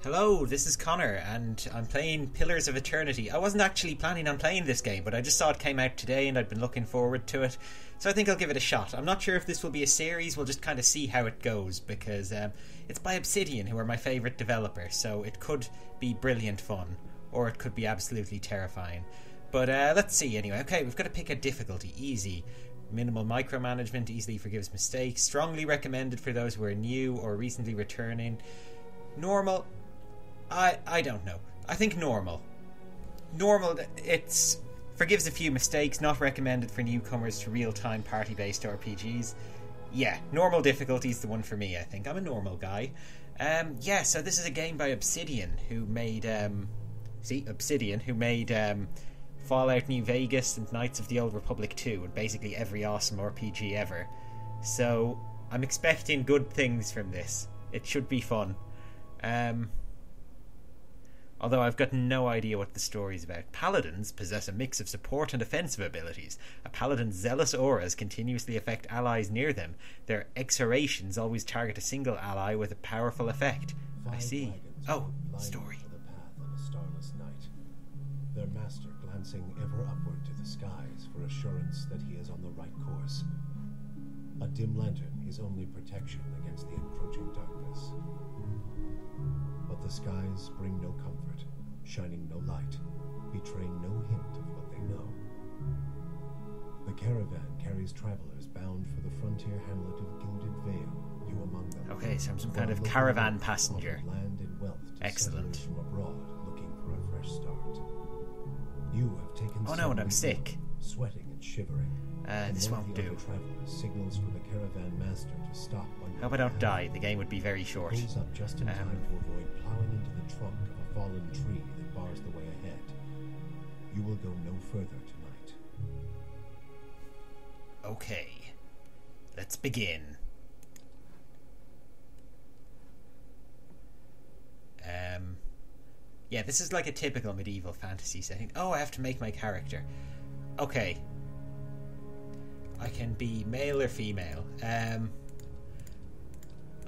Hello, this is Connor, and I'm playing Pillars of Eternity. I wasn't actually planning on playing this game, but I just saw it came out today and I'd been looking forward to it. So I think I'll give it a shot. I'm not sure if this will be a series, we'll just kind of see how it goes, because it's by Obsidian, who are my favourite developer, so it could be brilliant fun, or it could be absolutely terrifying. But let's see anyway. Okay, we've got to pick a difficulty. Easy. Minimal micromanagement, easily forgives mistakes. Strongly recommended for those who are new or recently returning. Normal. I don't know. I think normal. Normal, it's forgives a few mistakes, not recommended for newcomers to real-time party-based RPGs. Yeah, normal difficulty is the one for me, I think. I'm a normal guy. Yeah, so this is a game by Obsidian, who made, Fallout New Vegas and Knights of the Old Republic 2, and basically every awesome RPG ever. So, I'm expecting good things from this. It should be fun. Although I've got no idea what the story's about. Paladins possess a mix of support and offensive abilities. A paladin's zealous auras continuously affect allies near them. Their exhortations always target a single ally with a powerful effect. I see. Oh, story. The path on a starless night. Their master glancing ever upward to the skies for assurance that he is on the right course. A dim lantern is only protection against the encroaching darkness. But the skies bring no comfort, shining no light, betraying no hint of what they know. The caravan carries travelers bound for the frontier hamlet of Gilded Vale, you among them. Okay, so I'm some kind of caravan passenger. Land and wealth to excellent. From abroad, looking for a fresh start. You have taken. Oh no, and I'm sick. Sweating and shivering. This won't do. Signals for the caravan master to stop. Hope I don't die. The game would be very short. Pulls up just in time to avoid plowing into the trunk of a fallen tree that bars the way ahead. You will go no further tonight. Okay, let's begin. Yeah, this is like a typical medieval fantasy setting. Oh, I have to make my character. Okay. I can be male or female.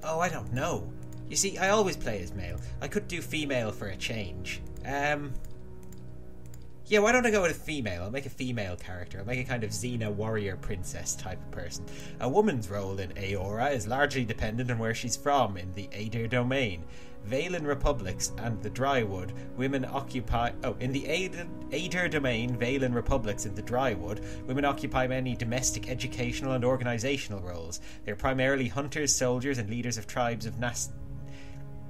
Oh, I don't know. You see, I always play as male. I could do female for a change. Yeah, why don't I go with a female? I'll make a female character. I'll make a kind of Xena Warrior Princess type of person. A woman's role in Aora is largely dependent on where she's from in the Ader domain. Valen Republics and the Drywood, women occupy... Oh, in the Ader domain, Valen Republics and the Drywood, women occupy many domestic, educational and organisational roles. They're primarily hunters, soldiers and leaders of tribes of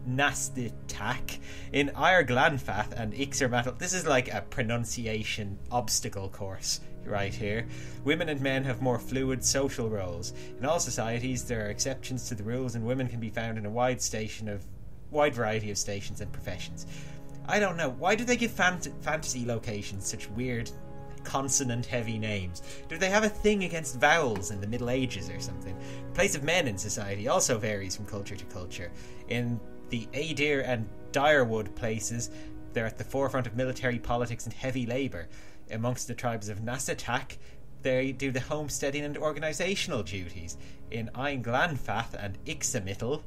Nastitak in Glanfath and Ixermatl. This is like a pronunciation obstacle course right here. Women and men have more fluid social roles. In all societies there are exceptions to the rules, and women can be found in a wide variety of stations and professions. I don't know, why do they give fantasy locations such weird consonant heavy names? Do they have a thing against vowels in the Middle Ages or something? The place of men in society also varies from culture to culture. In the Adir and Direwood places, they're at the forefront of military politics and heavy labour. Amongst the tribes of Nasatak, they do the homesteading and organisational duties. In Glanfath and Ixamitl,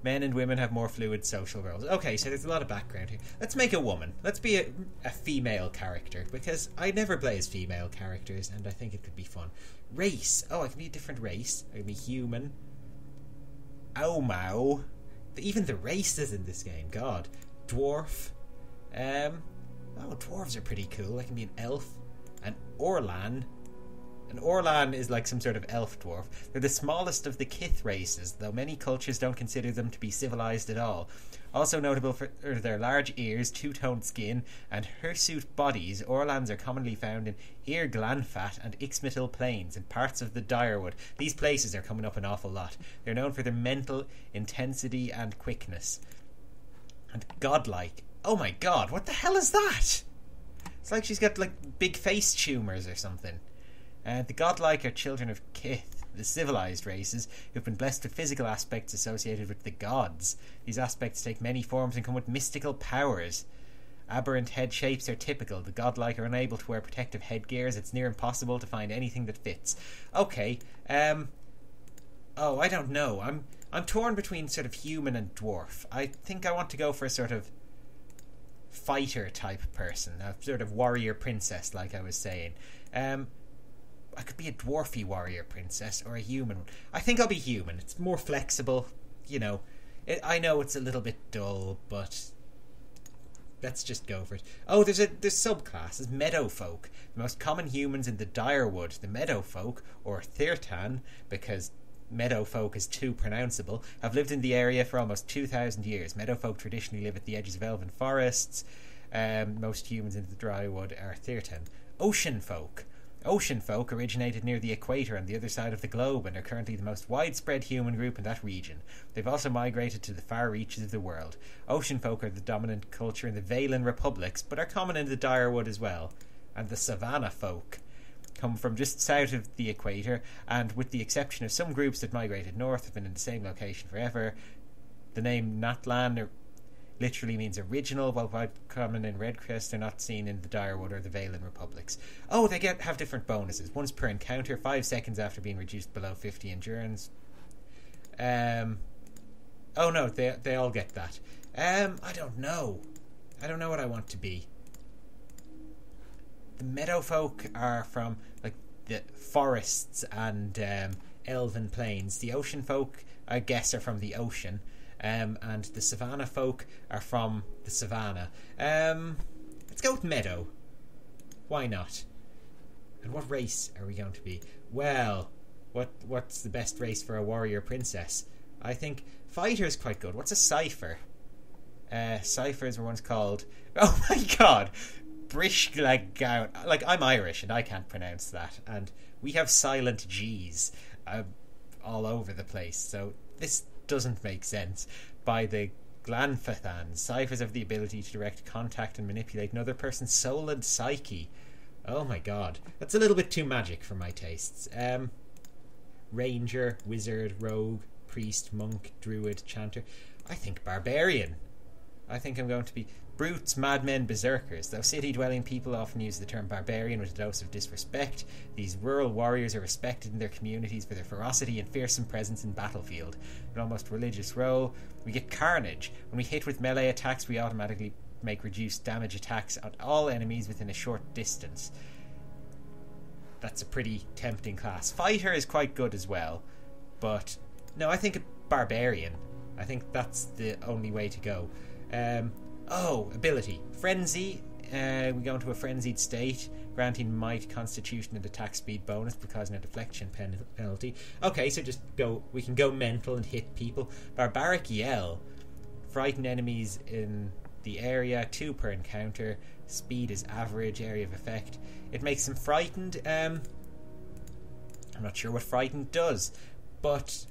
men and women have more fluid social roles. Okay, so there's a lot of background here. Let's make a woman. Let's be a female character, because I never play as female characters, and I think it could be fun. Race. Oh, I can be a different race. I can be human. Aumau. Even the races in this game, God. Dwarf. Oh, dwarves are pretty cool. I can be an elf. An Orlan. An Orlan is like some sort of elf dwarf. They're the smallest of the Kith races, though many cultures don't consider them to be civilized at all. Also notable for their large ears, two-toned skin, and hirsute bodies, Orlans are commonly found in Glanfath and Ixmitl plains and parts of the Direwood. These places are coming up an awful lot. They're known for their mental intensity and quickness. And godlike. Oh my god, what the hell is that? It's like she's got like big face tumours or something. The godlike are children of Kith, the civilized races, who've been blessed with physical aspects associated with the gods. These aspects take many forms and come with mystical powers. Aberrant head shapes are typical. The godlike are unable to wear protective headgears. It's near impossible to find anything that fits. Okay, Oh, I don't know. I'm torn between sort of human and dwarf. I think I want to go for a sort of fighter type person, a sort of warrior princess, like I was saying. I could be a dwarfy warrior princess or a human one. I think I'll be human. It's more flexible, you know. I know it's a little bit dull, but let's just go for it. Oh, there's subclasses. Meadow folk, the most common humans in the Direwood. The meadow folk, or Thirtan, because meadow folk is too pronounceable, have lived in the area for almost 2,000 years. Meadow folk traditionally live at the edges of elven forests. Most humans in the Drywood are Thirtan. Ocean folk. Ocean folk originated near the equator on the other side of the globe and are currently the most widespread human group in that region. They've also migrated to the far reaches of the world. Ocean folk are the dominant culture in the Valen republics, but are common in the Direwood as well. And the Savannah folk come from just south of the equator, and with the exception of some groups that migrated north, have been in the same location forever. The name Natlan literally means original, while quite common in Redcrest, they're not seen in the Direwood or the Valen republics. Oh, they have different bonuses. Once per encounter, 5 seconds after being reduced below 50 endurance. Oh no, they all get that. I don't know. I don't know what I want to be. The meadow folk are from like the forests and elven plains. The ocean folk, I guess, are from the ocean. And the savannah folk are from the savannah. Let's go with meadow. Why not? And what race are we going to be? Well, what's the best race for a warrior princess? I think fighter's quite good. What's a cipher? Ciphers were once called... Oh my god! Brishglagaun. Like, I'm Irish and I can't pronounce that. And we have silent G's all over the place. So this doesn't make sense. By the Glanfathan, ciphers have the ability to direct contact and manipulate another person's soul and psyche. Oh my god, that's a little bit too magic for my tastes. Ranger, wizard, rogue, priest, monk, druid, chanter. I think barbarian. I think I'm going to be brutes, madmen, berserkers. Though city-dwelling people often use the term barbarian with a dose of disrespect, these rural warriors are respected in their communities for their ferocity and fearsome presence in battlefield. An almost religious role. We get carnage. When we hit with melee attacks, we automatically make reduced damage attacks on all enemies within a short distance. That's a pretty tempting class. Fighter is quite good as well, but no, I think a barbarian. I think that's the only way to go. Ability. Frenzy. We go into a frenzied state, granting might, constitution, and attack speed bonus, but causing a deflection penalty. Okay, so we can go mental and hit people. Barbaric Yell. Frighten enemies in the area, 2 per encounter. Speed is average, area of effect. It makes them frightened. I'm not sure what frightened does, but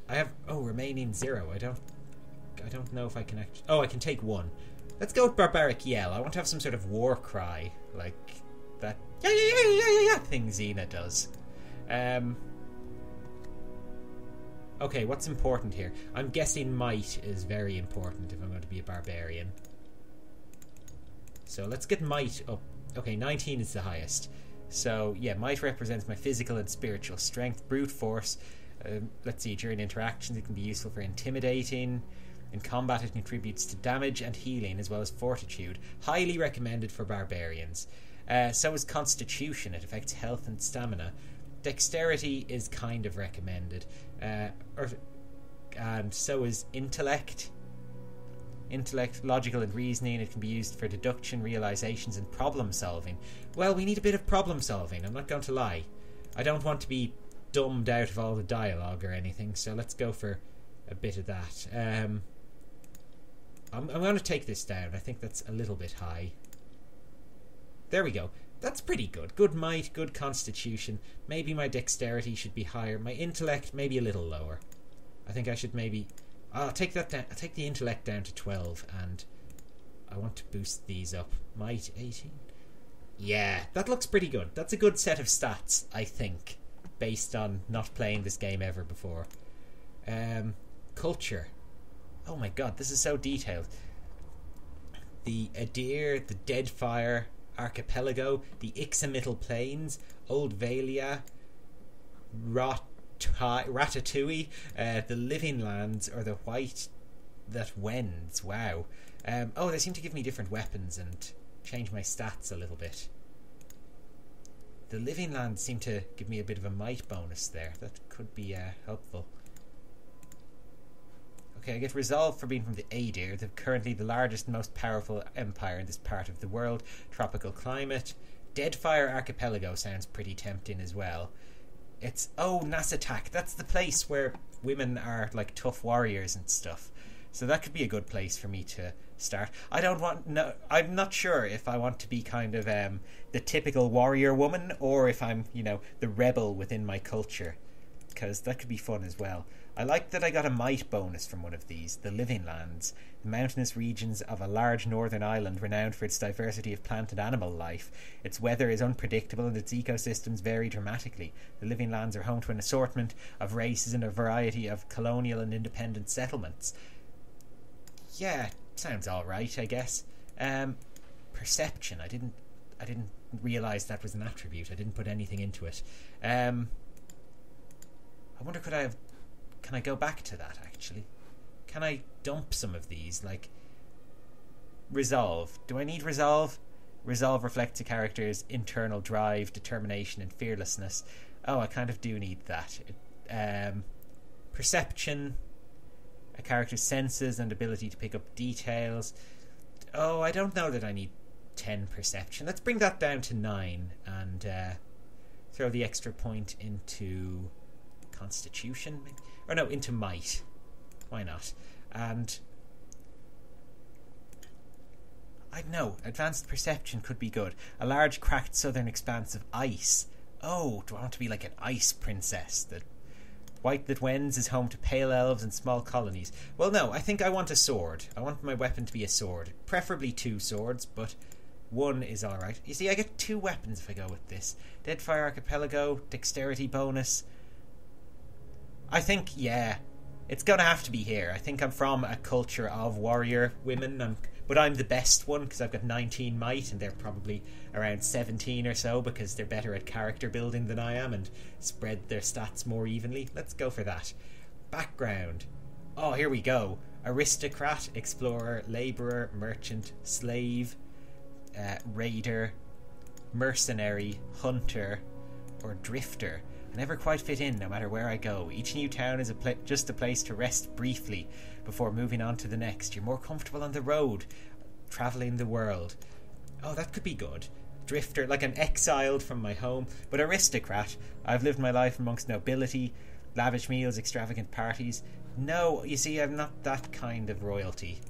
I have remaining 0. I don't know if I can actually... Oh, I can take 1. Let's go with Barbaric Yell. I want to have some sort of war cry, like that yeah thing Xena does. Okay, what's important here? I'm guessing might is very important if I'm going to be a barbarian. So let's get might up. Okay, 19 is the highest. So yeah, might represents my physical and spiritual strength. Brute force. Let's see, during interactions it can be useful for intimidating. In combat it contributes to damage and healing as well as fortitude. Highly recommended for barbarians. So is constitution. It affects health and stamina. Dexterity is kind of recommended. And so is intellect. Intellect, logical and reasoning. It can be used for deduction, realizations and problem solving. Well, we need a bit of problem solving, I'm not going to lie. I don't want to be dumbed out of all the dialogue or anything, so let's go for a bit of that. I'm going to take this down. I think that's a little bit high. There we go. That's pretty good. Good might, good constitution. Maybe my dexterity should be higher. My intellect maybe a little lower. I think I should maybe... I'll take that down. I'll take the intellect down to 12, and I want to boost these up. Might 18. Yeah, that looks pretty good. That's a good set of stats, I think, based on not playing this game ever before. Culture. Oh my god, this is so detailed. The Adir, the Deadfire Archipelago, the Ixamital Plains, Old Valia, Ratatouille, the living lands, or the white that wends. Wow. Oh, they seem to give me different weapons and change my stats a little bit. The living lands seem to give me a bit of a might bonus there. That could be helpful. Okay, I get resolve for being from the Adir, currently the largest and most powerful empire in this part of the world. Tropical climate. Deadfire Archipelago sounds pretty tempting as well. It's, oh, Nasatak. That's the place where women are like tough warriors and stuff. So that could be a good place for me to start. I'm not sure if I want to be kind of the typical warrior woman, or if I'm, the rebel within my culture, because that could be fun as well. I like that I got a might bonus from one of these, the living lands, the mountainous regions of a large northern island renowned for its diversity of plant and animal life. Its weather is unpredictable and its ecosystems vary dramatically. The living lands are home to an assortment of races and a variety of colonial and independent settlements. Yeah, sounds alright, I guess. Perception. I didn't realise that was an attribute. I didn't put anything into it. I wonder, can I go back to that, actually? Can I dump some of these? Like, resolve. Do I need resolve? Resolve reflects a character's internal drive, determination, and fearlessness. Oh, I kind of do need that. Perception. A character's senses and ability to pick up details. Oh, I don't know that I need 10 perception. Let's bring that down to 9 and throw the extra point into constitution, maybe? Or no, into might. Why not? And I don't know, advanced perception could be good. A large cracked southern expanse of ice. Oh, do I want to be like an ice princess? The white that wends is home to pale elves and small colonies. Well, no, I think I want a sword. I want my weapon to be a sword. Preferably 2 swords, but 1 is alright. You see, I get 2 weapons if I go with this. Deadfire Archipelago, dexterity bonus. I think, yeah, it's going to have to be here. I think I'm from a culture of warrior women, but I'm the best one because I've got 19 might, and they're probably around 17 or so because they're better at character building than I am and spread their stats more evenly. Let's go for that. Background. Oh, here we go. Aristocrat, explorer, labourer, merchant, slave, raider, mercenary, hunter, or drifter. I never quite fit in no matter where I go. Each new town is just a place to rest briefly before moving on to the next. You're more comfortable on the road, travelling the world. Oh, that could be good. Drifter, like an exiled from my home, but aristocrat. I've lived my life amongst nobility, lavish meals, extravagant parties. No, you see, I'm not that kind of royalty.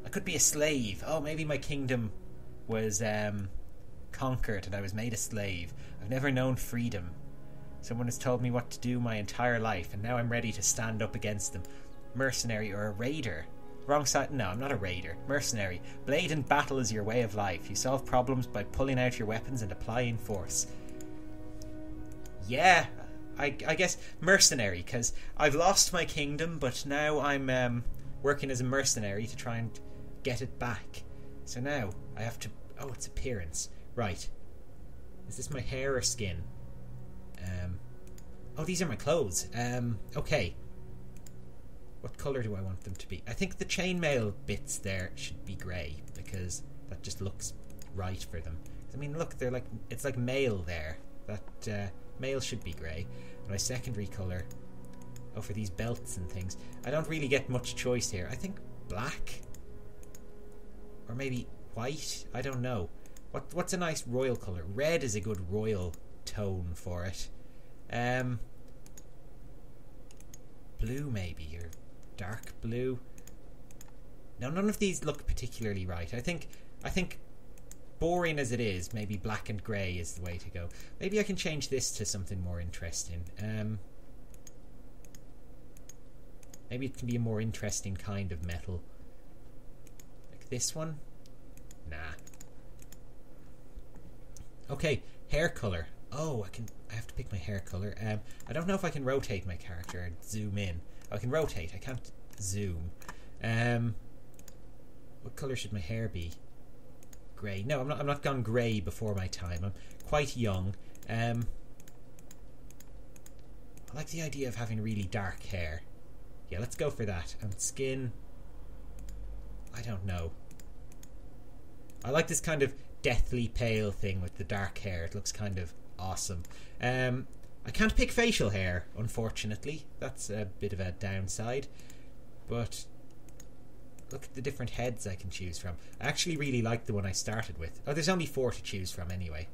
I could be a slave. Oh, maybe my kingdom was conquered and I was made a slave. I've never known freedom. Someone has told me what to do my entire life, and now I'm ready to stand up against them. Mercenary or a raider? Wrong side? No, I'm not a raider. Mercenary. Blade and battle is your way of life. You solve problems by pulling out your weapons and applying force. Yeah, I guess mercenary, because I've lost my kingdom, but now I'm working as a mercenary to try and get it back. So now I have to... Oh, it's appearance. Right. Is this my hair or skin? Oh, these are my clothes. Okay. What colour do I want them to be? I think the chainmail bits there should be grey, because that just looks right for them. I mean, look, they're like, it's like mail there. That mail should be grey. And my secondary colour, oh, for these belts and things, I don't really get much choice here. I think black, or maybe white. I don't know. What's a nice royal colour? Red is a good royal tone for it. Blue maybe, or dark blue. No, none of these look particularly right. I think boring as it is, maybe black and grey is the way to go. Maybe I can change this to something more interesting. Maybe it can be a more interesting kind of metal. Like this one? Nah. Okay, hair colour. Oh, I have to pick my hair colour. I don't know if I can rotate my character and zoom in. I can rotate, I can't zoom. What colour should my hair be? Grey. No, I'm not gone grey before my time. I'm quite young. Oh, I like the idea of having really dark hair. Yeah, let's go for that. And skin... I don't know. I like this kind of deathly pale thing with the dark hair. It looks kind of awesome. I can't pick facial hair, unfortunately. That's a bit of a downside. But look at the different heads I can choose from. I actually really like the one I started with. Oh, there's only 4 to choose from anyway.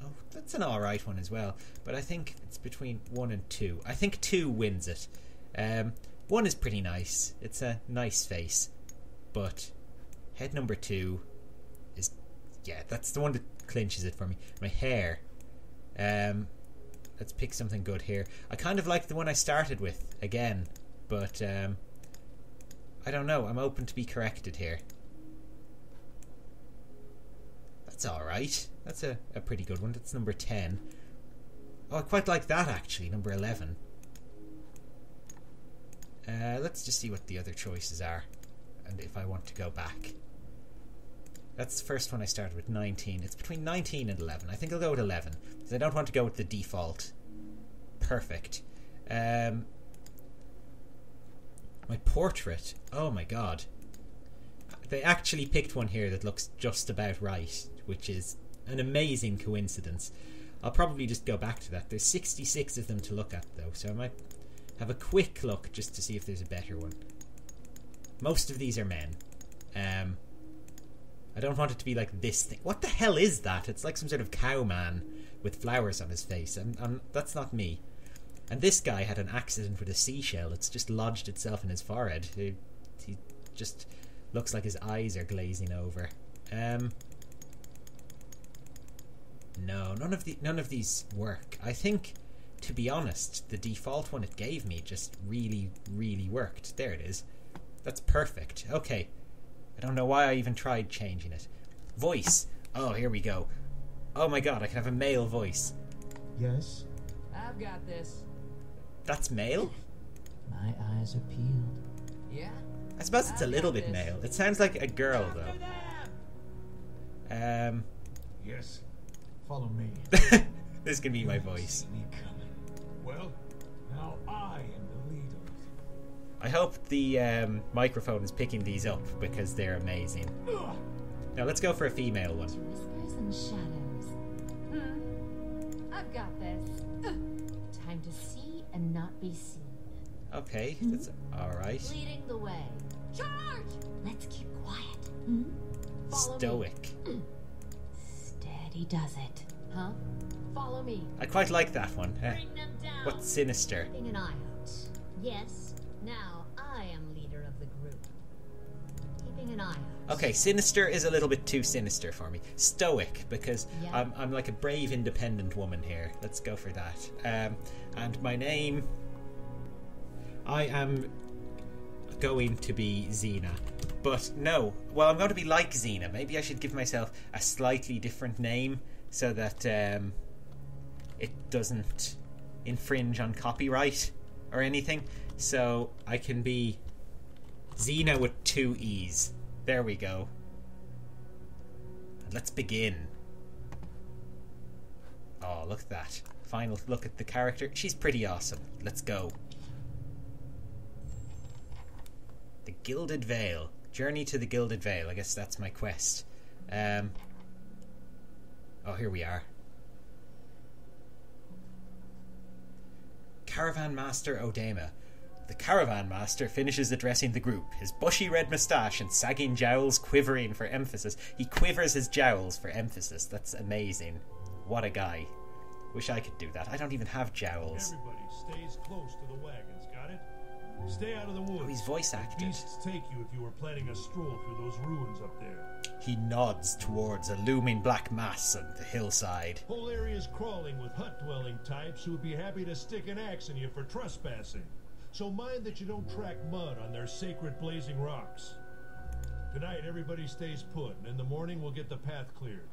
Oh, that's an alright one as well. But I think it's between 1 and 2. I think 2 wins it. 1 is pretty nice. It's a nice face. But head number 2 is... yeah, that's the one that clinches it for me. My hair. Let's pick something good here. I kind of like the one I started with again, but I don't know. I'm open to be corrected here. That's alright. That's a pretty good one. That's number 10. Oh, I quite like that actually, number 11. Let's just see what the other choices are and if I want to go back. That's the first one I started with, 19. It's between 19 and 11. I think I'll go with 11 because I don't want to go with the default. Perfect. My portrait. Oh my god. They actually picked one here that looks just about right, which is an amazing coincidence. I'll probably just go back to that. There's 66 of them to look at though, so I might have a quick look just to see if there's a better one. Most of these are men. I don't want it to be like this thing. What the hell is that? It's like some sort of cow man with flowers on his face. That's not me. And this guy had an accident with a seashell. It's just lodged itself in his forehead. He just looks like his eyes are glazing over. No, none of these work. I think, to be honest, the default one it gave me just really, really worked. There it is. That's perfect. Okay. I don't know why I even tried changing it. Voice. Oh, here we go. Oh my god, I can have a male voice. Yes? I've got this. That's male? My eyes are peeled. Yeah? I suppose it's a little bit male. It sounds like a girl, though. Yes. Follow me. This can be my voice. Well, now I am the leader. I hope the microphone is picking these up because they're amazing. Now let's go for a female one. Whispers and shadows. I've got this. Time to see and not be seen. Okay, that's alright. Leading the way. Charge! Let's keep quiet. Follow Stoic. me. Steady does it. Huh? Follow me. I quite like that one. Bring them down. What's sinister? Keeping an eye out. Yes. Now I am leader of the group. Keeping an eye out. Okay, sinister is a little bit too sinister for me. Stoic, because Yeah. I'm like a brave, independent woman here. Let's go for that. And my name... I am going to be Xena. But no, well, I'm going to be like Xena. Maybe I should give myself a slightly different name so that it doesn't infringe on copyright or anything. So I can be Xena with 2 E's. There we go. And let's begin. Oh, look at that. Final look at the character. She's pretty awesome. Let's go. The Gilded Veil. Journey to the Gilded Veil. I guess that's my quest. Oh, here we are. Caravan Master Odema. The Caravan Master finishes addressing the group, his bushy red moustache and sagging jowls quivering for emphasis. He quivers his jowls for emphasis. That's amazing. What a guy. Wish I could do that. I don't even have jowls. Everybody stays close to the wagons, got it? Stay out of the woods. Oh, he's voice acted. Beasts take you if you were planning a stroll through those ruins up there. He nods towards a looming black mass on the hillside. Whole area's crawling with hut-dwelling types who would be happy to stick an axe in you for trespassing. So mind that you don't track mud on their sacred blazing rocks. Tonight, everybody stays put, and in the morning we'll get the path cleared.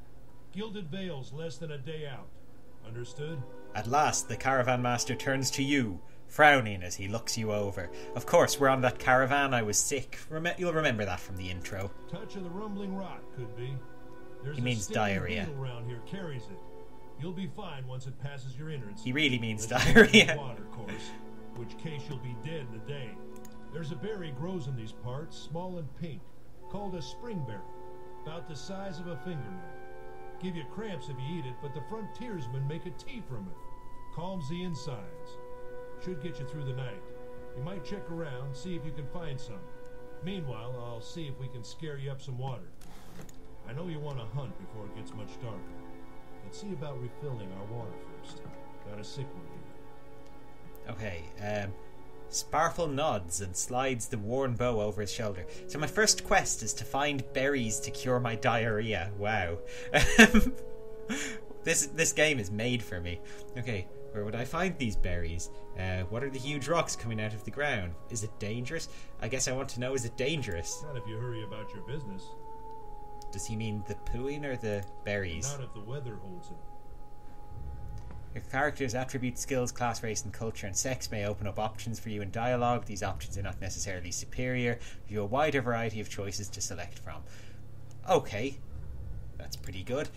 Gilded Veil's less than a day out. Understood? At last, the Caravan Master turns to you, frowning as he looks you over. Of course, we're on that caravan. I was sick. You'll remember that from the intro. Touch of the rumbling rock, could be. There's He means a stinging diarrhea. beetle around here carries it. You'll be fine once it passes your innards. He really means Unless you drink diarrhea. water, of course, which case you'll be dead in a day. There's a berry grows in these parts, small and pink, called a springberry, about the size of a fingernail. Give you cramps if you eat it, but the frontiersmen make a tea from it. Calms the insides. Should get you through the night. You might check around, see if you can find some. Meanwhile, I'll see if we can scare you up some water. I know you want to hunt before it gets much darker. Let's see about refilling our water first. Got a sick one here. Okay, Sparfle nods and slides the worn bow over his shoulder. So my first quest is to find berries to cure my diarrhea. Wow. This game is made for me. Okay, where would I find these berries? What are the huge rocks coming out of the ground? Is it dangerous? I guess I want to know, is it dangerous? Not if you hurry about your business. Does he mean the pooing or the berries? Not if the weather holds it. Your character's attributes, skills, class, race, and culture and sex may open up options for you in dialogue. These options are not necessarily superior. Give you a wider variety of choices to select from. Okay. That's pretty good.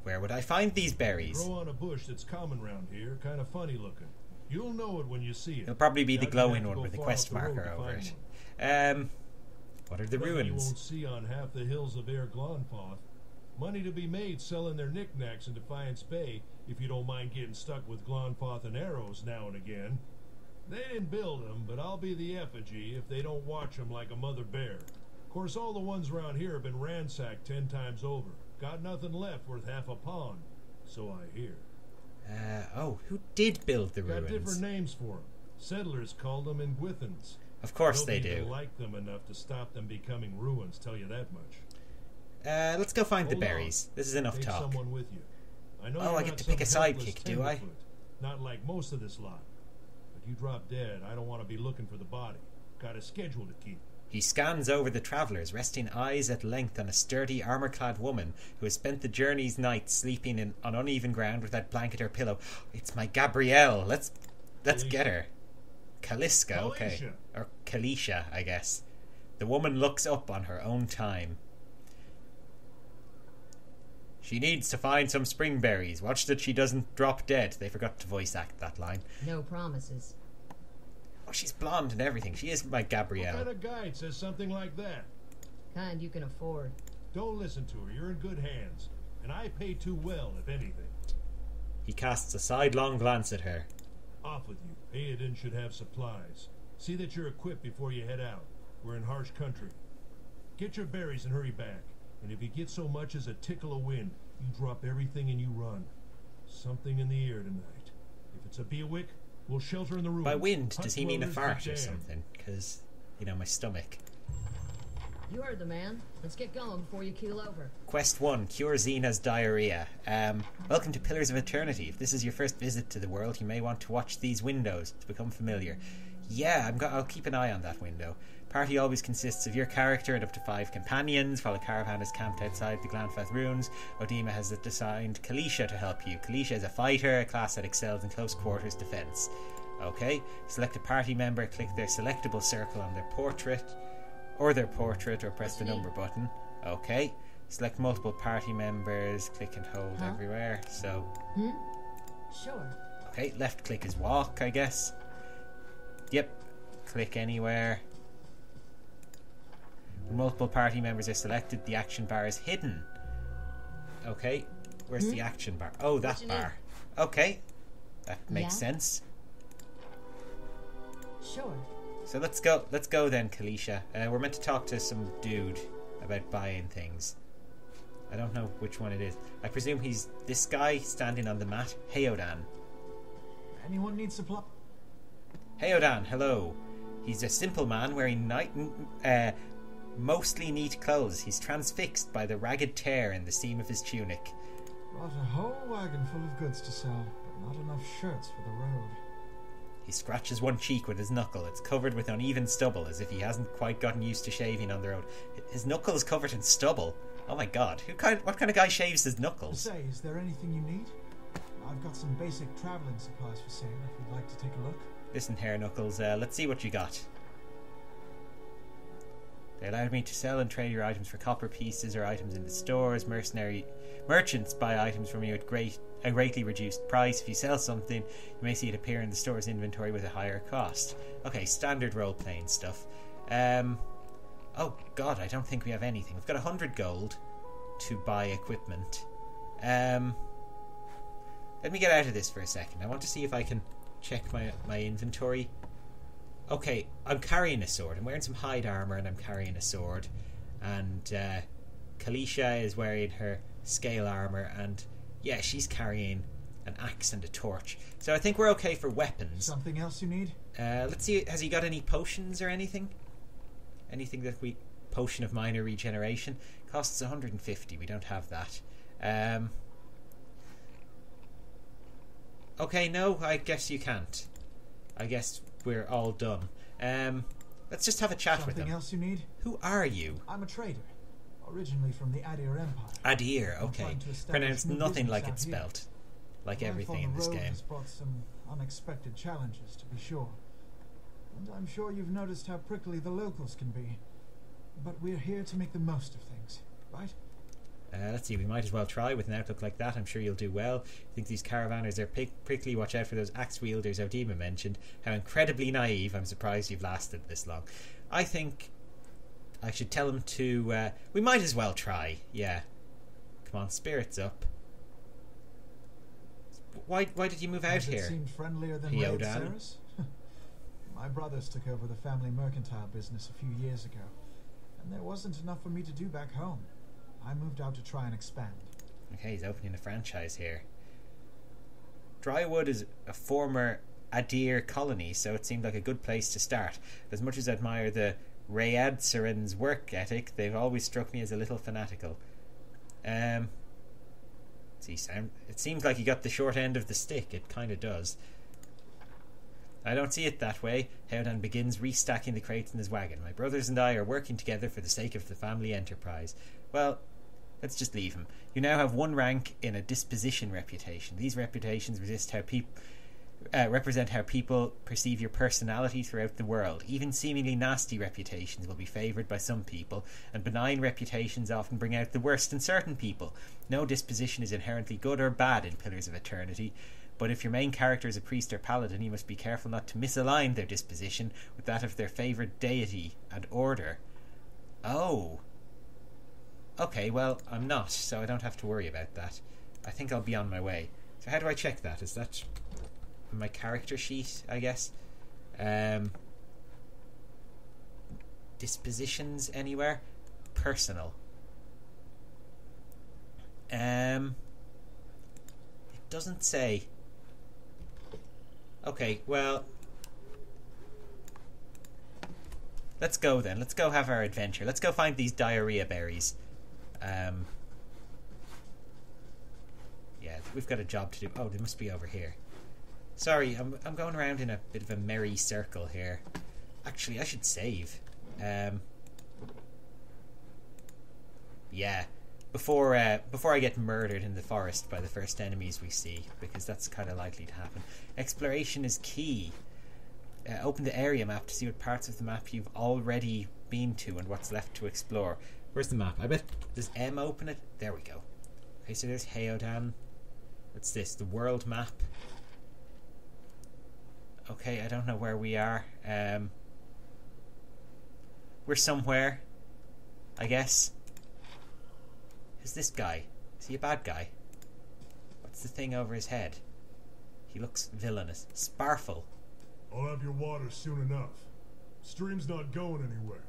Where would I find these berries? Grow on a bush that's common round here, kind of funny looking. You'll know it when you see it. It'll probably be the Now you have glowing to one go with the far quest off the road marker to over find it. one. What are the Nothing you ruins? won't see on half the hills of Air Glonfoth. Money to be made selling their knickknacks in Defiance Bay, if you don't mind getting stuck with Glonfoth and arrows now and again. They didn't build them, but I'll be the effigy if they don't watch them like a mother bear. Of course, all the ones around here have been ransacked 10 times over. Got nothing left worth half a pond, so I hear. Who did build the Got ruins? different names for them. Settlers called them Ingwithans. Of course they Nobody do. liked them enough to stop them becoming ruins, tell you that much. Let's go find the Hold on. berries. This is enough Take talk. someone with you. I know Oh, you're I get not to pick some a helpless sidekick, do I? tenderfoot. Not like most of this lot. If you drop dead, I don't want to be looking for the body. Got a schedule to keep. He scans over the travellers, resting eyes at length on a sturdy, armour-clad woman who has spent the journey's night sleeping on uneven ground without blanket or pillow. It's my Gabrielle. Let's get her. Calisca, okay. Calisca. Or Calisca, I guess. The woman looks up on her own time. She needs to find some spring berries. Watch that she doesn't drop dead. They forgot to voice act that line. No promises. Oh, she's blonde and everything. She is my What Gabrielle. kind of guide says something like that? Kind you can afford. Don't listen to her. You're in good hands. And I pay too well, if anything. He casts a sidelong glance at her. Off with you. Aiden should have supplies. See that you're equipped before you head out. We're in harsh country. Get your berries and hurry back. And if you get so much as a tickle of wind, you drop everything and you run. Something in the air tonight. If it's a Beawick, we'll shelter in the room. By wind, Hunt does he mean a dwellers fart be or damned. something? Because, my stomach. You heard the man. Let's get going before you keel over. Quest 1, Cure Xena's Diarrhea. Welcome to Pillars of Eternity. If this is your first visit to the world, you may want to watch these windows to become familiar. Yeah, I'll keep an eye on that window. Party always consists of your character and up to 5 companions, while a caravan is camped outside the Glanfath ruins. Odima has assigned Calisca to help you. Calisca is a fighter, a class that excels in close quarters defense. Okay, select a party member, click their selectable circle on their portrait, or press the number button. Okay, select multiple party members, click and hold everywhere. So, Sure. okay, left click is walk, I guess. Yep, click anywhere. When multiple party members are selected, the action bar is hidden. Okay, where's the action bar? Oh, that you bar. Okay, that makes Yeah? sense. Sure. So let's go then, Calisca. We're meant to talk to some dude about buying things. I don't know which one it is. I presume he's this guy standing on the mat. Heodan. Anyone need supply? Heodan, hello. He's a simple man wearing mostly neat clothes. He's transfixed by the ragged tear in the seam of his tunic. Brought a whole wagon full of goods to sell, but not enough shirts for the road. He scratches one cheek with his knuckle. It's covered with uneven stubble, as if he hasn't quite gotten used to shaving on the road. His knuckle is covered in stubble. Oh my god, what kind of guy shaves his knuckles? Say, is there anything you need? I've got some basic traveling supplies for sale if you'd like to take a look. Listen here, Knuckles, let's see what you got. They allowed me to sell and trade your items for copper pieces or items in the stores. Merchants buy items from you at a greatly reduced price. If you sell something, you may see it appear in the store's inventory with a higher cost. Okay, standard role-playing stuff. Oh god, I don't think we have anything. We've got 100 gold to buy equipment. Let me get out of this for a second. I want to see if I can check my inventory. Okay, I'm carrying a sword. I'm wearing some hide armor and I'm carrying a sword. And Calisca is wearing her scale armor, and yeah, she's carrying an axe and a torch. So I think we're okay for weapons. Something else you need? Let's see, has he got any potions or anything? Anything that potion of minor regeneration costs 150. We don't have that. Okay, no, I guess you can't. I guess we're all done. Let's just have a chat with him. Something else you need? Who are you? I'm a trader, originally from the Adir Empire. Adir, okay. Pronounced nothing like it's spelt. Like everything in this game. Has brought some unexpected challenges, to be sure. And I'm sure you've noticed how prickly the locals can be. But we're here to make the most of things, right? Let's see, we might as well try with an outlook like that. I'm sure you'll do well. I think these caravanners are prickly. Watch out for those axe wielders Odima mentioned. How incredibly naive. I'm surprised you've lasted this long. I think I should tell him to... we might as well try. Yeah. Come on, spirits up. Why did you move out here? It seemed friendlier than Ceres? My brothers took over the family mercantile business a few years ago, and there wasn't enough for me to do back home. I moved out to try and expand. Okay, he's opening a franchise here. Drywood is a former Adir colony, so it seemed like a good place to start. As much as I admire the Rayadsaran's work ethic, they've always struck me as a little fanatical. See, Sam, it seems like you got the short end of the stick. It kind of does. I don't see it that way. Heodan begins restacking the crates in his wagon. My brothers and I are working together for the sake of the family enterprise. Well, let's just leave him. You now have one rank in a disposition reputation. These reputations represent how people perceive your personality throughout the world. Even seemingly nasty reputations will be favoured by some people, and benign reputations often bring out the worst in certain people. No disposition is inherently good or bad in Pillars of Eternity, but if your main character is a priest or paladin, you must be careful not to misalign their disposition with that of their favoured deity and order. Oh. Okay, well, I'm not, so I don't have to worry about that. I think I'll be on my way. So how do I check that? Is that my character sheet, I guess? Dispositions anywhere? Personal. It doesn't say. Okay, well, let's go then. Let's go have our adventure. Let's go find these diarrhoea berries. Yeah, we've got a job to do. Oh, they must be over here. Sorry, I'm going around in a bit of a merry circle here. Actually, I should save. Yeah, before I get murdered in the forest by the first enemies we see, because that's kind of likely to happen. Exploration is key. Open the area map to see what parts of the map you've already been to and what's left to explore. Where's the map? I bet, does M open it? There we go. Okay, so there's Heodan. What's this? The world map. Okay, I don't know where we are. We're somewhere, I guess. Who's this guy? Is he a bad guy? What's the thing over his head? He looks villainous. Sparfle. I'll have your water soon enough. Stream's not going anywhere.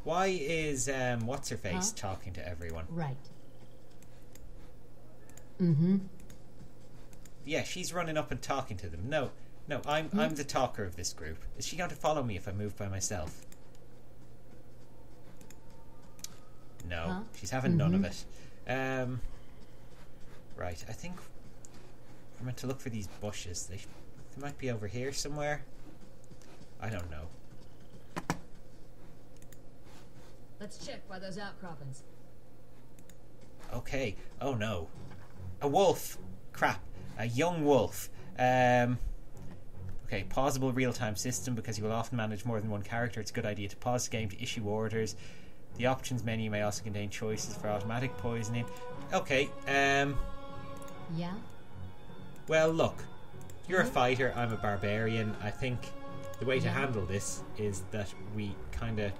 Why is what's-her-face talking to everyone? Right. Yeah, she's running up and talking to them. No, I'm the talker of this group. Is she going to follow me if I move by myself? No, she's having none of it. Right, I think we're meant to look for these bushes. They might be over here somewhere. I don't know. Let's check by those outcroppings. Okay. Oh no. A wolf. Crap. A young wolf. Okay, pausable real-time system, because you will often manage more than one character. It's a good idea to pause the game to issue orders. The options menu may also contain choices for automatic poisoning. Okay, Yeah? well, look. You're a fighter, I'm a barbarian. I think the way to handle this is that we kind of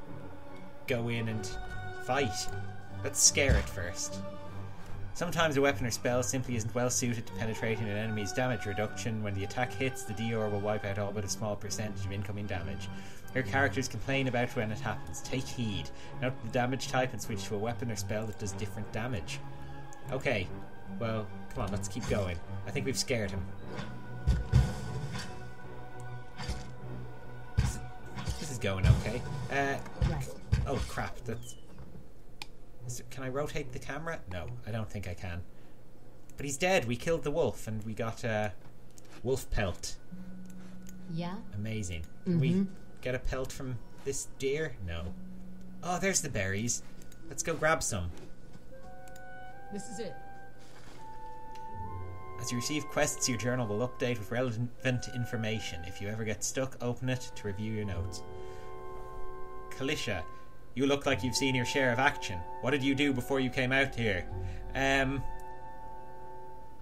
go in and fight. Let's scare it first. Sometimes a weapon or spell simply isn't well suited to penetrating an enemy's damage reduction. When the attack hits, the DR will wipe out all but a small percentage of incoming damage. Your characters complain about when it happens. Take heed. Note the damage type and switch to a weapon or spell that does different damage. Okay, well, come on, let's keep going. I think we've scared him. This is going okay. Right. Oh crap, that's... Can I rotate the camera? No, I don't think I can. But he's dead. We killed the wolf and we got wolf pelt. Yeah? Amazing. Can we get a pelt from this deer? No. Oh, there's the berries. Let's go grab some. This is it. As you receive quests, your journal will update with relevant information. If you ever get stuck, open it to review your notes. Calisca, you look like you've seen your share of action. What did you do before you came out here? I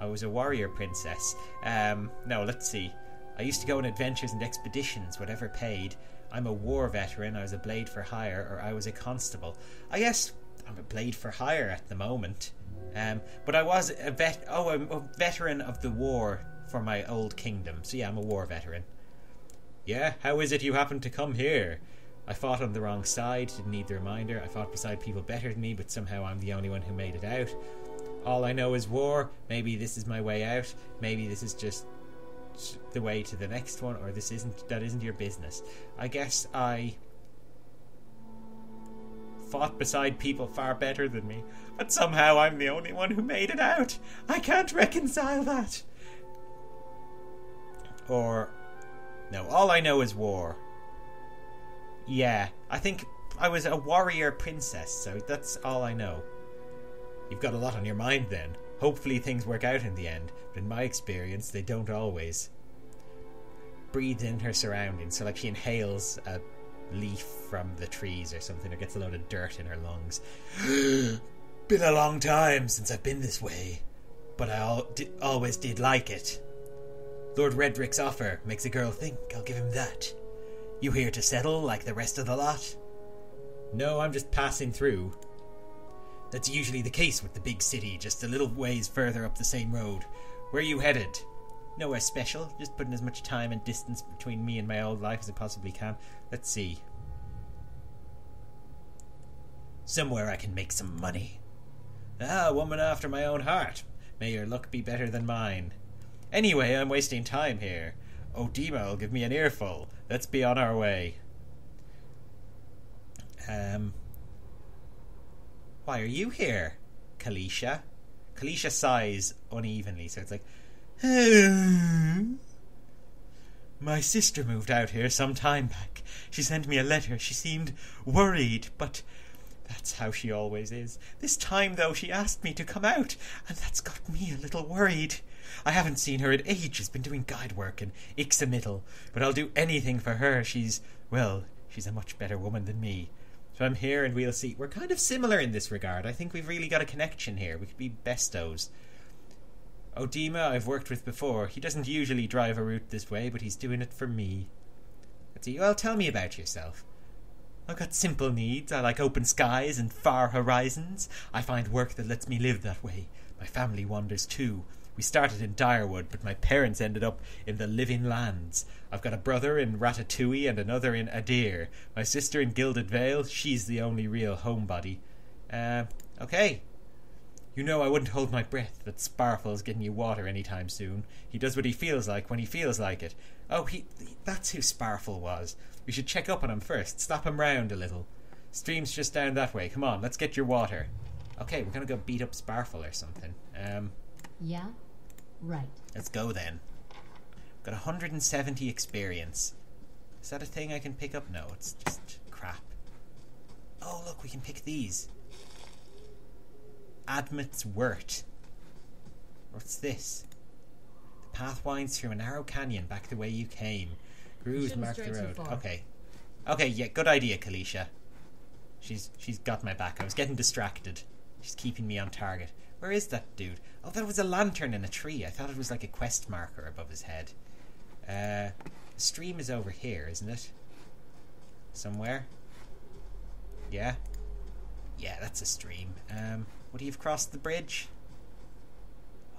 was a warrior princess. No, let's see. I used to go on adventures and expeditions, whatever paid. I'm a war veteran, I was a blade for hire, or I was a constable. I guess I'm a blade for hire at the moment. But I was I'm a veteran of the war for my old kingdom. So yeah, I'm a war veteran. Yeah, how is it you happened to come here? I fought on the wrong side, didn't need the reminder. I fought beside people better than me, but somehow I'm the only one who made it out. All I know is war. Maybe this is my way out. Maybe this is just the way to the next one, or that isn't your business. I guess I fought beside people far better than me, but somehow I'm the only one who made it out. I can't reconcile that. Or no, all I know is war. Yeah, I think I was a warrior princess, so that's all I know. You've got a lot on your mind then. Hopefully things work out in the end, but in my experience, they don't always. Breathes in her surroundings, so like she inhales a leaf from the trees or something, or gets a load of dirt in her lungs. Been a long time since I've been this way, but I always did like it. Lord Redrick's offer makes a girl think, I'll give him that. You here to settle like the rest of the lot? No, I'm just passing through. That's usually the case with the big city, just a little ways further up the same road. Where are you headed? Nowhere special, just putting as much time and distance between me and my old life as I possibly can. Let's see. Somewhere I can make some money. Ah, a woman after my own heart. May your luck be better than mine. Anyway, I'm wasting time here. Odima will give me an earful. Let's be on our way. Why are you here, Calisca? Calisca sighs unevenly, so it's like... My sister moved out here some time back. She sent me a letter. She seemed worried, but that's how she always is. This time, though, she asked me to come out, and that's got me a little worried. I haven't seen her in ages, been doing guide work in Ixamiddle, but I'll do anything for her. She's a much better woman than me. So I'm here and we'll see. We're kind of similar in this regard. I think we've really got a connection here. We could be bestos. Odima I've worked with before. He doesn't usually drive a route this way, but he's doing it for me. Let's see. Well, tell me about yourself. I've got simple needs. I like open skies and far horizons. I find work that lets me live that way. My family wanders too. We started in Direwood, but my parents ended up in the Living Lands. I've got a brother in Ratatouille and another in Adir. My sister in Gilded Vale, she's the only real homebody. Okay. You know I wouldn't hold my breath that Sparfle's getting you water anytime soon. He does what he feels like when he feels like it. Oh, that's who Sparfle was. We should check up on him first, slap him round a little. Stream's just down that way. Come on, let's get your water. Okay, we're gonna go beat up Sparfle or something. Yeah? Right. Let's go then. Got 170 experience. Is that a thing I can pick up? No, it's just crap. Oh, look, we can pick these. Admit's Wort. What's this? The path winds through a narrow canyon back the way you came. Grooves mark the road. Okay. Okay, yeah, good idea, Calisca. She's got my back. I was getting distracted. She's keeping me on target. Where is that dude? Oh, that was a lantern in a tree. I thought it was like a quest marker above his head. The stream is over here, isn't it? Somewhere? Yeah? Yeah, that's a stream. Would he have crossed the bridge?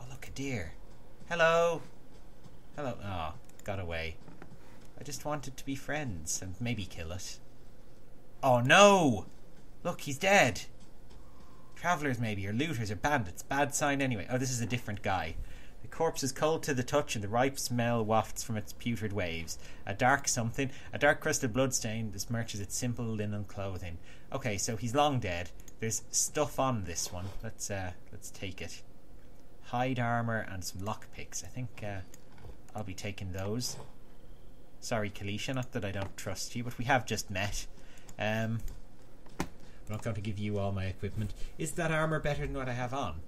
Oh, look, a deer. Hello! Hello. Oh, got away. I just wanted to be friends and maybe kill it. Oh, no! Look, he's dead. Travellers, maybe, or looters, or bandits. Bad sign anyway. Oh, this is a different guy. The corpse is cold to the touch and the ripe smell wafts from its putrid waves. A dark something, a dark crusted bloodstain besmirches its simple linen clothing. Okay, so he's long dead. There's stuff on this one. Let's take it. Hide armour and some lockpicks. I think I'll be taking those. Sorry, Calisca, not that I don't trust you, but we have just met. I'm not going to give you all my equipment. Is that armour better than what I have on?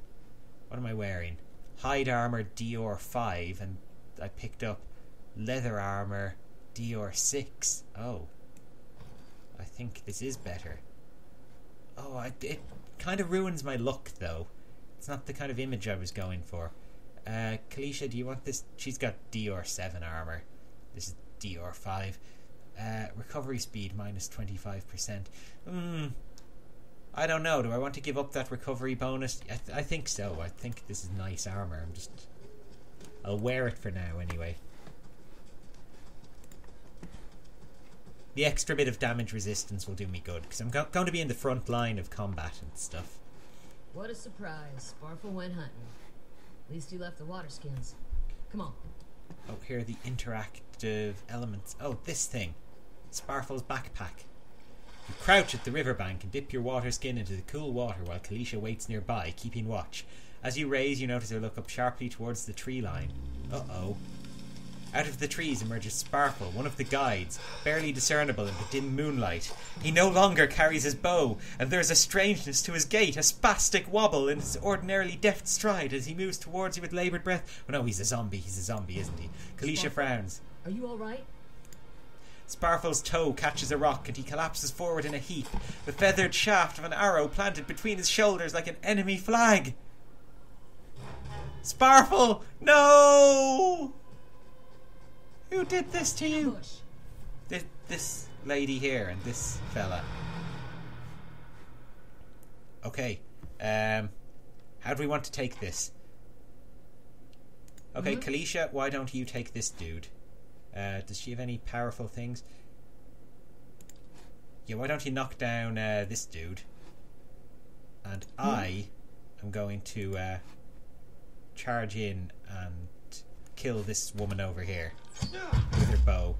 What am I wearing? Hide armour Dior 5, and I picked up leather armour Dior 6. Oh. I think this is better. Oh, it kind of ruins my look, though. It's not the kind of image I was going for. Calisca, do you want this? She's got Dior 7 armour. This is Dior 5. Recovery speed minus 25%. I don't know. Do I want to give up that recovery bonus? I think so. I think this is nice armour. I'll wear it for now anyway. The extra bit of damage resistance will do me good, because I'm going to be in the front line of combat and stuff. What a surprise. Sparfle went hunting. At least he left the water skins. Come on. Oh, here are the interactive elements. Oh, this thing. Sparfle's backpack. You crouch at the riverbank and dip your water skin into the cool water while Calisca waits nearby, keeping watch. As you raise, you notice her look up sharply towards the tree line. Uh-oh. Out of the trees emerges Sparfle, one of the guides, barely discernible in the dim moonlight. He no longer carries his bow, and there is a strangeness to his gait, a spastic wobble in his ordinarily deft stride as he moves towards you with laboured breath. Oh no, he's a zombie, isn't he? Calisca frowns. Are you alright? Sparfle's toe catches a rock and he collapses forward in a heap, the feathered shaft of an arrow planted between his shoulders like an enemy flag. Sparfle! No! Who did this to you? This lady here and this fella. Okay. How do we want to take this? Okay, Calisca, why don't you take this dude? Does she have any powerful things? Yeah, why don't you knock down this dude? And I am going to charge in and kill this woman over here with her bow.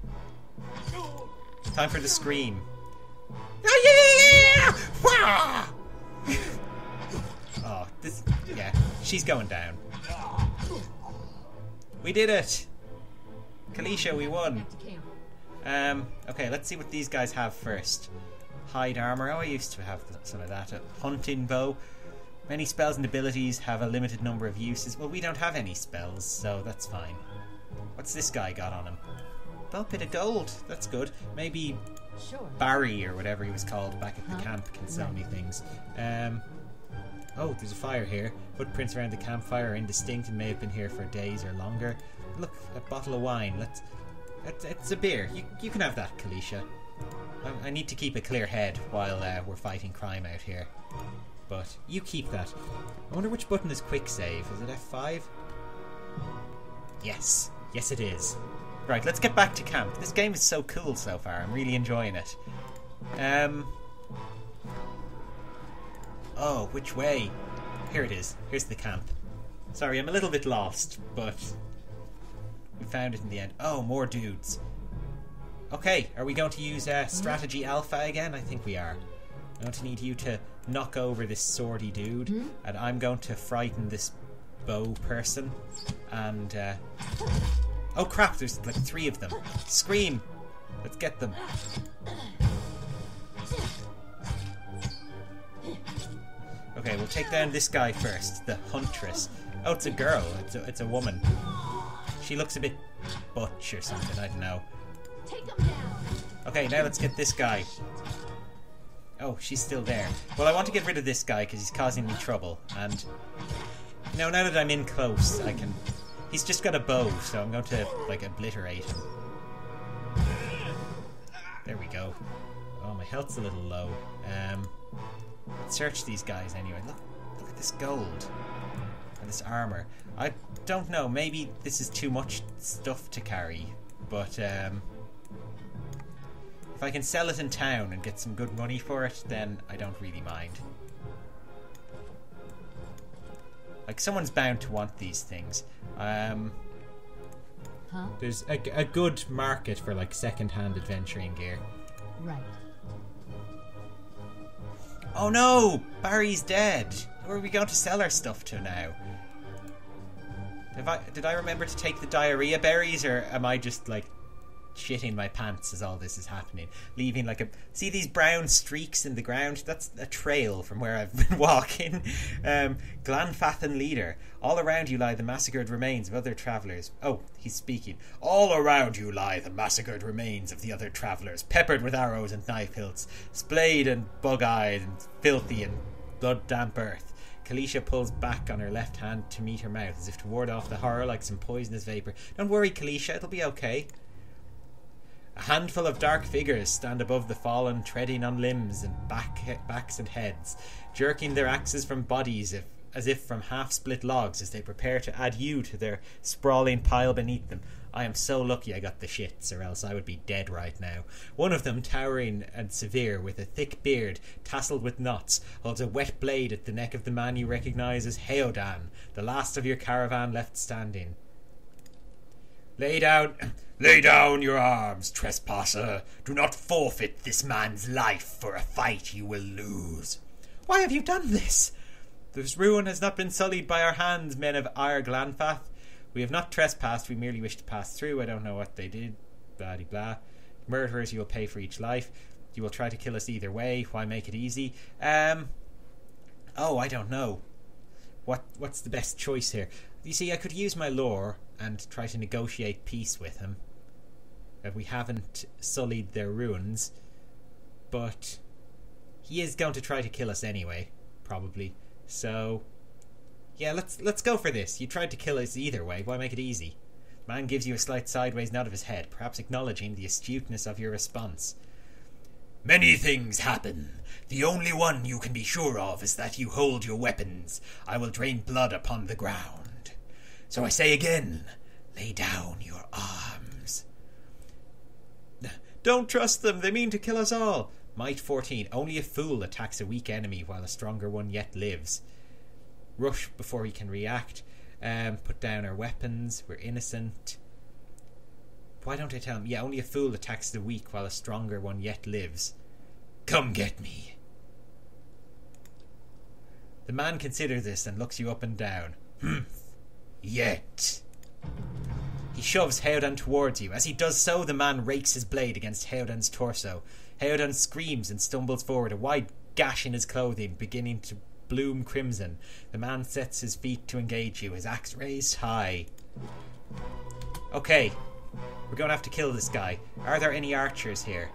Time for the scream. Oh, this, yeah, she's going down. We did it! Calisca, we won. Okay, let's see what these guys have first. Hide armor. Oh, I used to have some of that. A hunting bow. Many spells and abilities have a limited number of uses. Well, we don't have any spells, so that's fine. What's this guy got on him? Well, bit of gold. That's good. Maybe Barry, or whatever he was called back at the camp, can sell me things. Oh, there's a fire here. Footprints around the campfire are indistinct and may have been here for days or longer. Look, a bottle of wine. It's a beer. You can have that, Calisca. I need to keep a clear head while we're fighting crime out here. But you keep that. I wonder which button is quick save. Is it F5? Yes. Yes, it is. Right, let's get back to camp. This game is so cool so far. I'm really enjoying it. Oh, which way? Here it is. Here's the camp. Sorry, I'm a little bit lost, but we found it in the end. Oh, more dudes. Okay, are we going to use strategy alpha again? I think we are. I'm going to need you to knock over this swordy dude, and I'm going to frighten this bow person. And oh crap, there's like 3 of them. Scream! Let's get them. Okay, we'll take down this guy first, the huntress. Oh, it's a girl. It's a woman. She looks a bit butch or something, I don't know. Take him down. Okay, now let's get this guy. Oh, she's still there. Well, I want to get rid of this guy because he's causing me trouble. And now that I'm in close, I can... He's just got a bow, so I'm going to, like, obliterate him. There we go. Oh, my health's a little low. Let's search these guys anyway. Look at this gold. And this armor. I don't know, maybe this is too much stuff to carry. But, if I can sell it in town and get some good money for it, then I don't really mind. Like, someone's bound to want these things. There's a good market for, like, second-hand adventuring gear. Right. Oh no! Barry's dead! Where are we going to sell our stuff to now? Did I remember to take the diarrhea berries, or am I just, like, shitting my pants as all this is happening? Leaving, like, see these brown streaks in the ground? That's a trail from where I've been walking. Glanfathan leader. All around you lie the massacred remains of other travellers. Oh, he's speaking. All around you lie the massacred remains of the other travellers, peppered with arrows and knife hilts, splayed and bug-eyed and filthy and blood-damp earth. Calisca pulls back on her left hand to meet her mouth, as if to ward off the horror like some poisonous vapour. Don't worry, Calisca, it'll be okay. A handful of dark figures stand above the fallen, treading on limbs and backs and heads, jerking their axes from bodies as if from half-split logs as they prepare to add yew to their sprawling pile beneath them. I am so lucky I got the shits, or else I would be dead right now. One of them, towering and severe, with a thick beard tasseled with knots, holds a wet blade at the neck of the man you recognise as Heodan, the last of your caravan left standing. Lay down your arms, trespasser. Do not forfeit this man's life for a fight you will lose. Why have you done this? This ruin has not been sullied by our hands, men of Ire Glanfath. We have not trespassed, we merely wish to pass through. I don't know what they did. Blah de blah. Murderers, you will pay for each life. You will try to kill us either way. Why make it easy? Oh, I don't know. What's the best choice here? You see, I could use my lore and try to negotiate peace with him. We haven't sullied their ruins, but he is going to try to kill us anyway, probably. So, yeah, let's go for this. You tried to kill us either way. Why make it easy? The man gives you a slight sideways nod of his head, perhaps acknowledging the astuteness of your response. Many things happen. The only one you can be sure of is that you hold your weapons. I will drain blood upon the ground. So I say again, lay down your arms. Don't trust them. They mean to kill us all. Might 14. Only a fool attacks a weak enemy while a stronger one yet lives. Rush before he can react. Put down our weapons. We're innocent. Why don't I tell him? Yeah, only a fool attacks the weak while a stronger one yet lives. Come get me. The man considers this and looks you up and down. Yet. He shoves Heodan towards you. As he does so, the man rakes his blade against Heodan's torso. Heodan screams and stumbles forward, a wide gash in his clothing beginning to bloom crimson. The man sets his feet to engage you, his axe raised high. Okay, we're going to have to kill this guy. Are there any archers here?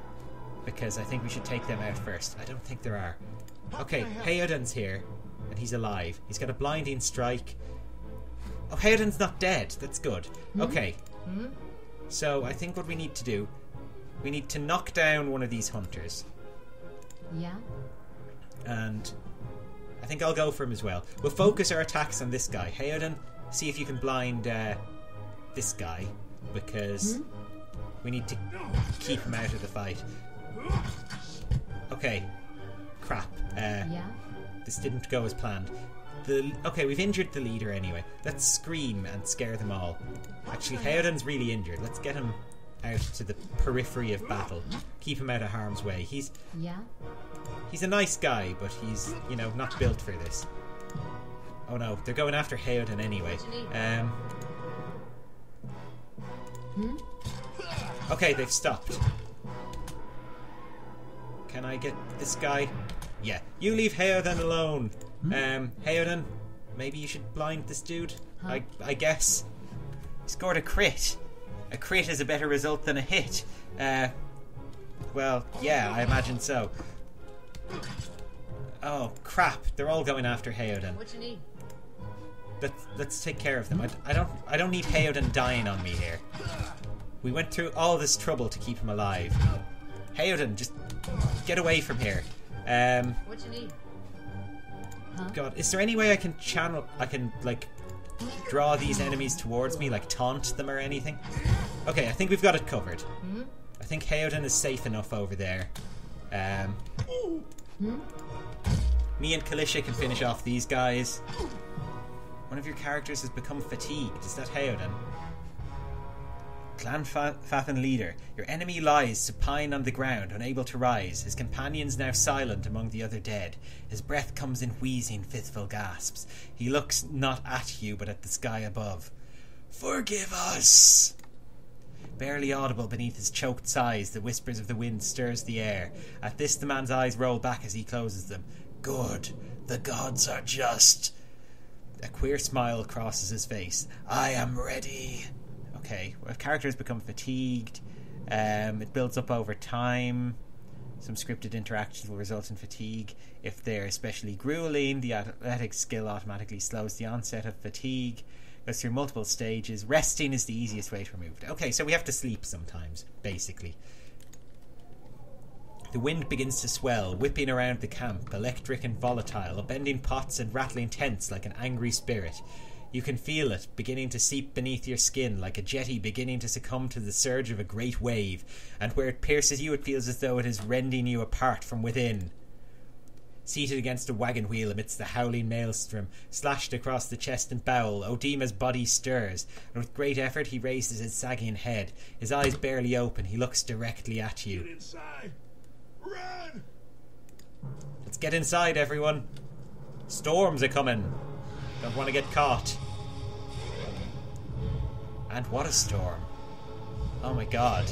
Because I think we should take them out first. I don't think there are. Okay, Heodan's here, and he's alive. He's got a blinding strike. Oh, Heodan's not dead. That's good. Okay. So I think what we need to do, we need to knock down one of these hunters. Yeah? And I think I'll go for him as well. We'll focus our attacks on this guy. Heodan, see if you can blind this guy, because we need to keep him out of the fight. Okay. Crap. Yeah? This didn't go as planned. Okay, we've injured the leader anyway. Let's scream and scare them all. Actually, Heodan's really injured. Let's get him out to the periphery of battle. Keep him out of harm's way. He's a nice guy, but he's, not built for this. Oh no, they're going after Heodan anyway. Okay, they've stopped. Can I get this guy? Yeah, you leave Heodan alone. Heodan, maybe you should blind this dude, I guess. Scored a crit. A crit is a better result than a hit. Well, yeah, I imagine so. Oh, crap. They're all going after Heoden. What you need? Let's take care of them. I don't need Heoden dying on me here. We went through all this trouble to keep him alive. Heoden, just get away from here. What you need? God, is there any way I can like draw these enemies towards me, like taunt them or anything? Okay, I think we've got it covered. I think Heoden is safe enough over there. Me and Calisca can finish off these guys. One of your characters has become fatigued. Is that Heoden? Clan Fathan leader, your enemy lies supine on the ground, unable to rise. His companions now silent among the other dead. His breath comes in wheezing, fitful gasps. He looks not at you, but at the sky above. Forgive us! Barely audible beneath his choked sighs, the whispers of the wind stirs the air. At this, the man's eyes roll back as he closes them. Good. The gods are just. A queer smile crosses his face. I am ready. Okay, well, characters become fatigued. It builds up over time. Some scripted interactions will result in fatigue. If they're especially grueling, the athletic skill automatically slows the onset of fatigue. Goes through multiple stages. Resting is the easiest way to remove it. Okay, so we have to sleep sometimes, basically. The wind begins to swell, whipping around the camp, electric and volatile, upending pots and rattling tents like an angry spirit. You can feel it, beginning to seep beneath your skin, like a jetty beginning to succumb to the surge of a great wave, and where it pierces you it feels as though it is rending you apart from within. Seated against a wagon wheel amidst the howling maelstrom, slashed across the chest and bowel, Odima's body stirs, and with great effort he raises his sagging head. His eyes barely open, he looks directly at you. Get inside! Run! Let's get inside, everyone. Storms are coming. Don't want to get caught. And what a storm. Oh my god.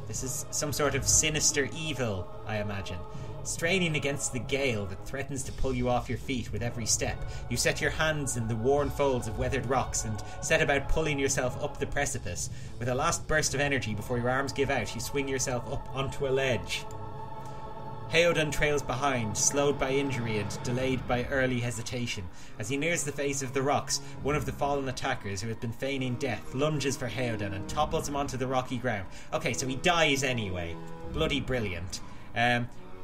This is some sort of sinister evil, I imagine. Straining against the gale that threatens to pull you off your feet with every step, you set your hands in the worn folds of weathered rocks and set about pulling yourself up the precipice. With a last burst of energy before your arms give out, you swing yourself up onto a ledge. Heoden trails behind, slowed by injury and delayed by early hesitation. As he nears the face of the rocks, one of the fallen attackers, who has been feigning death, lunges for Heoden and topples him onto the rocky ground. Okay, so he dies anyway. Bloody brilliant.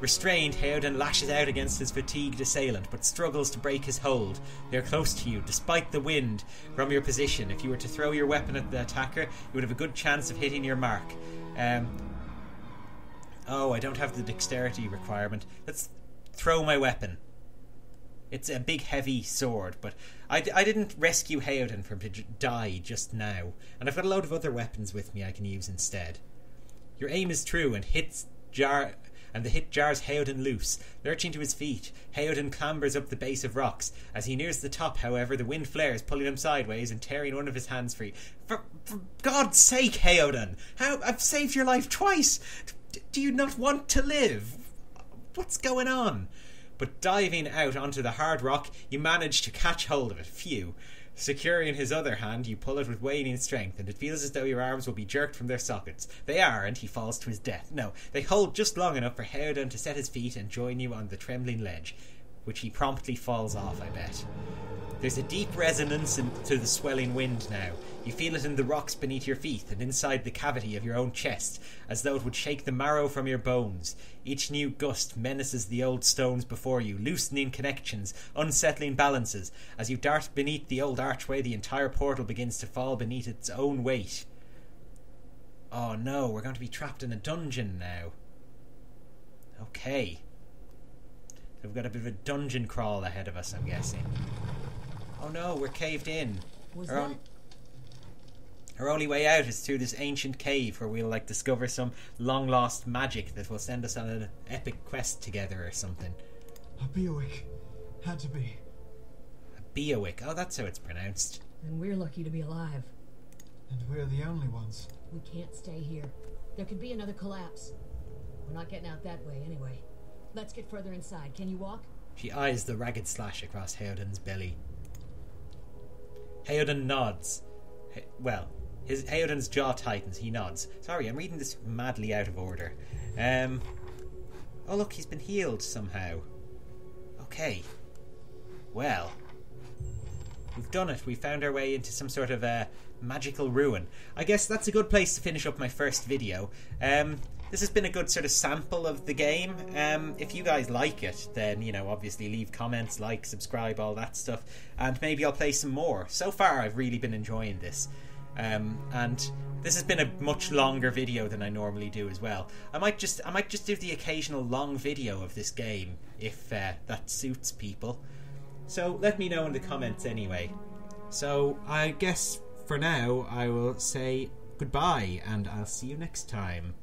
Restrained, Heoden lashes out against his fatigued assailant, but struggles to break his hold. They are close to you, despite the wind. From your position, if you were to throw your weapon at the attacker, you would have a good chance of hitting your mark. Oh, I don't have the dexterity requirement. Let's throw my weapon. It's a big heavy sword, but I didn't rescue Heoden from him to die just now. And I've got a load of other weapons with me I can use instead. Your aim is true and the hit jars Heoden loose. Lurching to his feet, Heoden clambers up the base of rocks. As he nears the top, however, the wind flares, pulling him sideways and tearing one of his hands free. For God's sake, Heoden! I've saved your life twice! Do you not want to live? What's going on? But diving out onto the hard rock, you manage to catch hold of it. Phew. Securing his other hand, you pull it with waning strength, and it feels as though your arms will be jerked from their sockets. They are, and he falls to his death. No, they hold just long enough for Heoden to set his feet and join you on the trembling ledge, which he promptly falls off, I bet. There's a deep resonance to the swelling wind now. You feel it in the rocks beneath your feet and inside the cavity of your own chest, as though it would shake the marrow from your bones. Each new gust menaces the old stones before you, loosening connections, unsettling balances. As you dart beneath the old archway, the entire portal begins to fall beneath its own weight. Oh no, we're going to be trapped in a dungeon now. Okay. We've got a bit of a dungeon crawl ahead of us, I'm guessing. Oh no, we're caved in. Our only way out is through this ancient cave where we'll discover some long lost magic that will send us on an epic quest together or something. A Beowick. Had to be. A Beowick. Oh, that's how it's pronounced. And we're lucky to be alive. And we're the only ones. We can't stay here. There could be another collapse. We're not getting out that way anyway. Let's get further inside. Can you walk? She eyes the ragged slash across Heoden's belly. Heoden nods. Heoden's jaw tightens. He nods. Sorry, I'm reading this madly out of order. Oh look, he's been healed somehow. Okay. Well, we've done it. We found our way into some sort of magical ruin. I guess that's a good place to finish up my first video. This has been a good sort of sample of the game. If you guys like it, then, you know, obviously leave comments, like, subscribe, all that stuff, and maybe I'll play some more. So far, I've really been enjoying this. And this has been a much longer video than I normally do as well. I might just do the occasional long video of this game, if that suits people. So let me know in the comments anyway. So I guess for now I will say goodbye, and I'll see you next time.